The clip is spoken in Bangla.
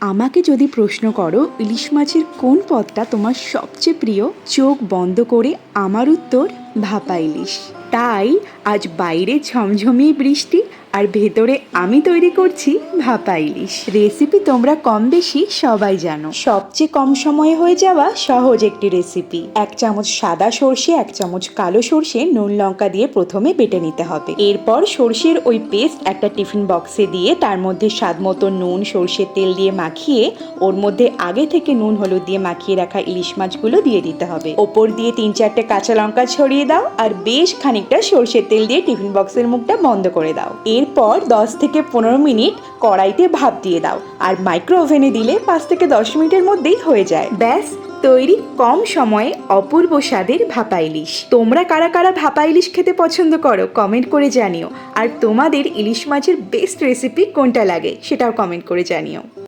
আমাকে যদি প্রশ্ন করো ইলিশ মাছের কোন পদটা তোমার সবচেয়ে প্রিয়, চোখ বন্ধ করে আমার উত্তর ভাপা ইলিশ। তাই আজ বাইরে ঝমঝমিয়ে বৃষ্টি আর ভেতরে আমি তৈরি করছি ভাপা ইলিশ। রেসিপি তোমরা কম বেশি সবাই জানো, সবচেয়ে কম সময়ে হয়ে যাওয়া সহজ একটি রেসিপি। 1 চামচ সাদা সর্ষে, 1 চামচ কালো সর্ষে নুন লঙ্কা দিয়ে প্রথমে বেটে নিতে হবে। এরপর সর্ষের ওই পেস্ট একটা টিফিন বক্সে দিয়ে তার মধ্যে স্বাদ মতো নুন, সর্ষের তেল দিয়ে মাখিয়ে ওর মধ্যে আগে থেকে নুন হলুদ দিয়ে মাখিয়ে রাখা ইলিশ মাছগুলো দিয়ে দিতে হবে। ওপর দিয়ে 3-4টে কাঁচা লঙ্কা ছড়িয়ে দাও আর বেশ খানিকটা সর্ষের তেল দিয়ে টিফিন বক্সের মুখটা বন্ধ করে দাও। এরপর 10 থেকে 15 মিনিট কড়াইতে ভাপ দিয়ে দাও আর মাইক্রো ওভেনে দিলে 5 থেকে 10 মিনিটের মধ্যেই হয়ে যায়। ব্যাস তৈরি কম সময়ে অপূর্ব স্বাদের ভাপা ইলিশ। তোমরা কারা কারা ভাপা ইলিশ খেতে পছন্দ করো কমেন্ট করে জানিও। আর তোমাদের ইলিশ মাছের বেস্ট রেসিপি কোনটা লাগে সেটাও কমেন্ট করে জানিও।